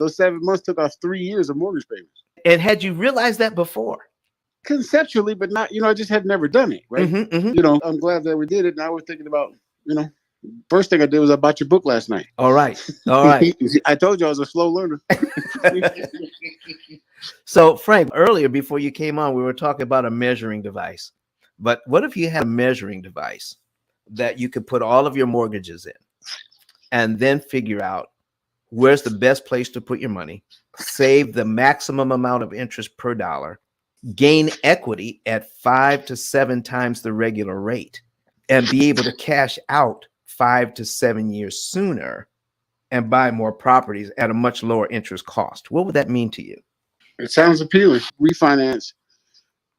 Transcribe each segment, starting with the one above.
Those 7 months took off 3 years of mortgage payments. And had you realized that before? Conceptually, but not, I just had never done it, right? I'm glad that we did it. Now we're thinking about, first thing I did was I bought your book last night. All right. I told you I was a slow learner. So, Frank, earlier before you came on, we were talking about a measuring device. But what if you had a measuring device that you could put all of your mortgages in and then figure out where's the best place to put your money, save the maximum amount of interest per dollar, gain equity at 5 to 7 times the regular rate, and be able to cash out 5 to 7 years sooner and buy more properties at a much lower interest cost? What would that mean to you? It sounds appealing. Refinance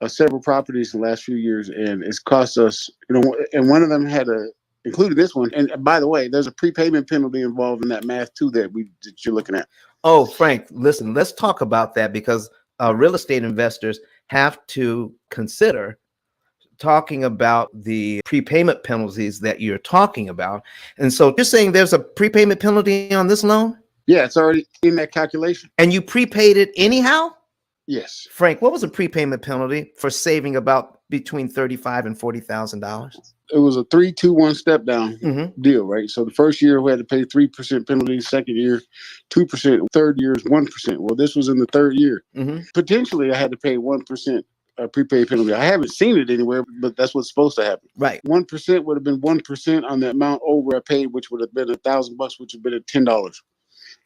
several properties in the last few years, and it's cost us, and one of them included this one. And by the way, there's a prepayment penalty involved in that math too that you're looking at. Oh, Frank, listen, let's talk about that, because real estate investors have to consider talking about the prepayment penalties that you're talking about. And so you're saying there's a prepayment penalty on this loan? Yeah, it's already in that calculation. And you prepaid it anyhow? Yes. Frank, what was a prepayment penalty for saving about between $35,000 and $40,000? It was a 3-2-1 step down deal, right? So the first year we had to pay 3% penalty, second year 2%, third year is 1%. Well, this was in the third year. Potentially I had to pay 1% prepaid penalty. I haven't seen it anywhere, but that's what's supposed to happen. Right. 1% would have been 1% on the amount over I paid, which would have been $1,000, which would have been $10.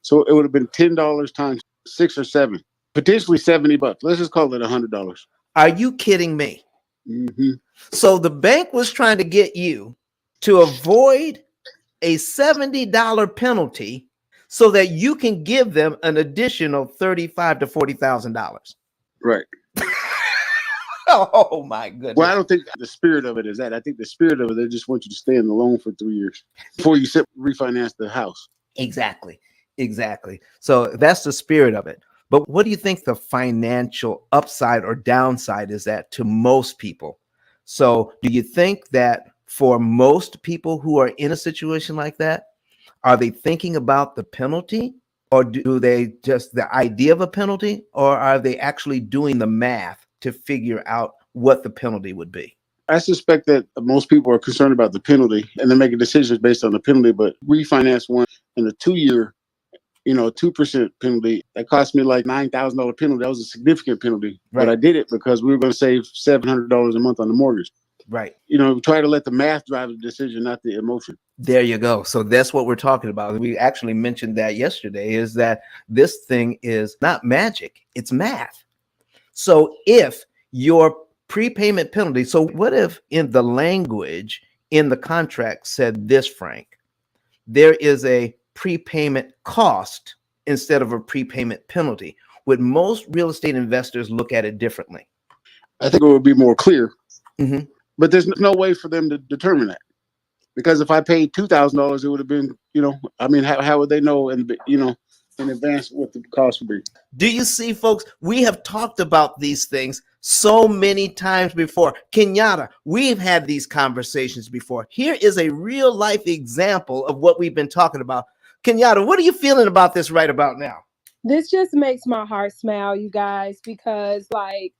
So it would have been $10 times 6 or 7, potentially $70. Let's just call it $100. Are you kidding me? So the bank was trying to get you to avoid a $70 penalty so that you can give them an additional $35,000 to $40,000. Right. Oh my goodness. Well, I don't think the spirit of it is that. I think the spirit of it, they just want you to stay in the loan for 3 years before you refinance the house. Exactly. So that's the spirit of it. But what do you think the financial upside or downside is that to most people? So do you think that for most people who are in a situation like that, are they thinking about the penalty, or do they just the idea of a penalty, or are they actually doing the math to figure out what the penalty would be? I suspect that most people are concerned about the penalty and they're making decisions based on the penalty, but refinance one in the 2-year, 2% penalty, that cost me like $9,000 penalty. That was a significant penalty, but I did it because we were going to save $700 a month on the mortgage. Right. Try to let the math drive the decision, not the emotion. There you go. So that's what we're talking about. We actually mentioned that yesterday, is that this thing is not magic, it's math. So if your prepayment penalty, so what if in the language in the contract said this, Frank, there is a prepayment cost instead of a prepayment penalty? Would most real estate investors look at it differently? I think it would be more clear, but there's no way for them to determine that, because if I paid $2,000, it would have been, how would they know in advance what the cost would be? Do you see, folks? We have talked about these things so many times before. Kenyatta, we've had these conversations before. Here is a real life example of what we've been talking about. Kenyatta, what are you feeling about this right about now? This just makes my heart smile, you guys, because I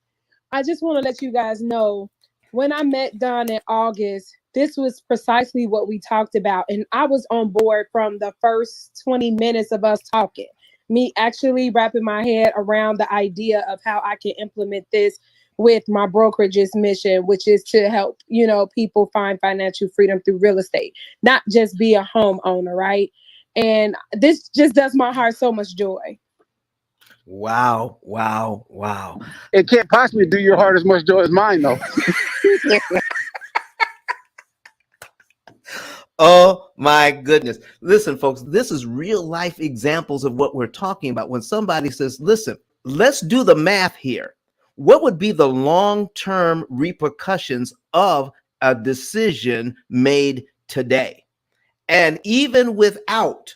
just want to let you guys know, when I met Don in August, this was precisely what we talked about. And I was on board from the first 20 minutes of us talking, me actually wrapping my head around the idea of how I can implement this with my brokerage's mission, which is to help, people find financial freedom through real estate, not just be a homeowner, right? And this just does my heart so much joy. Wow. It can't possibly do your heart as much joy as mine, though. Oh my goodness. Listen, folks, this is real life examples of what we're talking about. When somebody says, listen, let's do the math here. What would be the long-term repercussions of a decision made today? And even without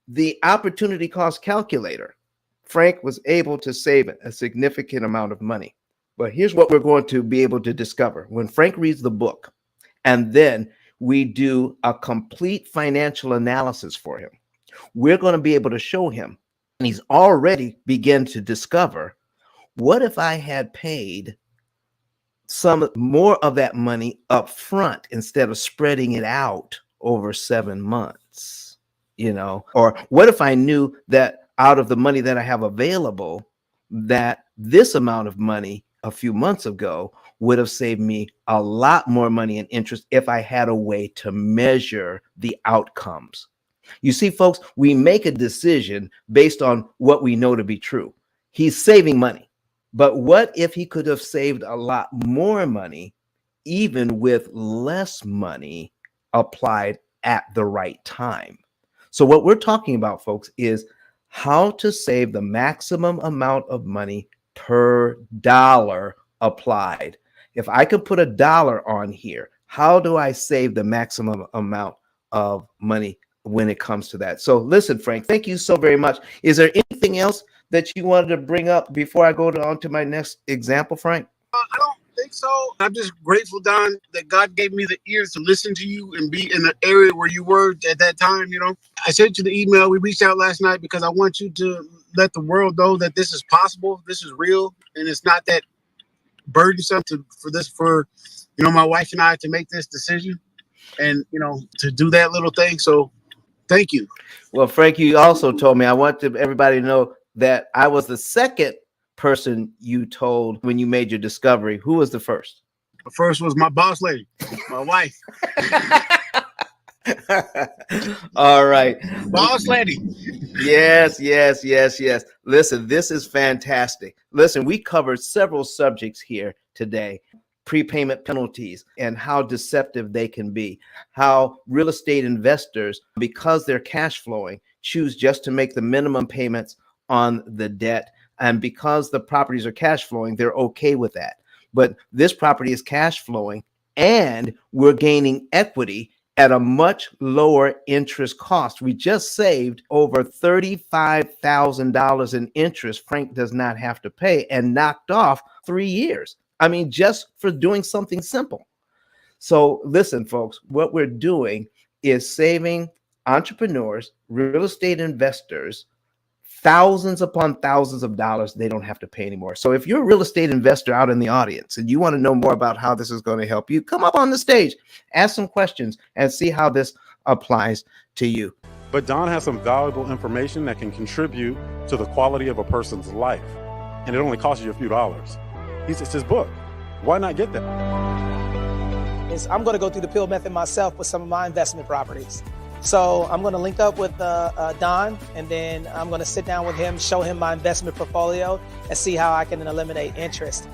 the opportunity cost calculator, Frank was able to save a significant amount of money. But here's what we're going to be able to discover when Frank reads the book, and then we do a complete financial analysis for him. We're going to be able to show him he's already begun to discover, what if I had paid some more of that money up front instead of spreading it out over 7 months, or what if I knew that out of the money that I have available, that this amount of money a few months ago would have saved me a lot more money in interest if I had a way to measure the outcomes. You see, folks, we make a decision based on what we know to be true. He's saving money. But what if he could have saved a lot more money, even with less money applied at the right time? So what we're talking about, folks, is how to save the maximum amount of money per dollar applied. If I could put $1 on here, how do I save the maximum amount of money when it comes to that? So listen, Frank, thank you so very much. Is there anything else that you wanted to bring up before I go on to my next example, Frank? I don't think so. I'm just grateful, Don, that God gave me the ears to listen to you and be in the area where you were at that time. I sent you the email. We reached out last night because I want you to let the world know that this is possible. This is real. And it's not that burdensome for my wife and I to make this decision and, to do that little thing. So thank you. Well, Frank, you also told me, I want everybody to know that I was the second person you told when you made your discovery. Who was the first? The first was my boss lady, my wife. All right. Boss lady. Yes. Listen, this is fantastic. Listen, we covered several subjects here today. Prepayment penalties and how deceptive they can be, how real estate investors, because they're cash flowing, choose just to make the minimum payments on the debt. And because the properties are cash flowing, they're okay with that. But this property is cash flowing and we're gaining equity at a much lower interest cost. We just saved over $35,000 in interest Frank does not have to pay and knocked off 3 years. I mean, just for doing something simple. So listen, folks, what we're doing is saving entrepreneurs, real estate investors, thousands upon thousands of dollars they don't have to pay anymore. So if you're a real estate investor out in the audience and you want to know more about how this is going to help you, come up on the stage, ask some questions, and see how this applies to you. But Don has some valuable information that can contribute to the quality of a person's life. And it only costs you a few dollars. It's his book. Why not get that? I'm going to go through the P.I.L.L method myself with some of my investment properties. So I'm going to link up with Don, and then I'm going to sit down with him, show him my investment portfolio, and see how I can eliminate interest.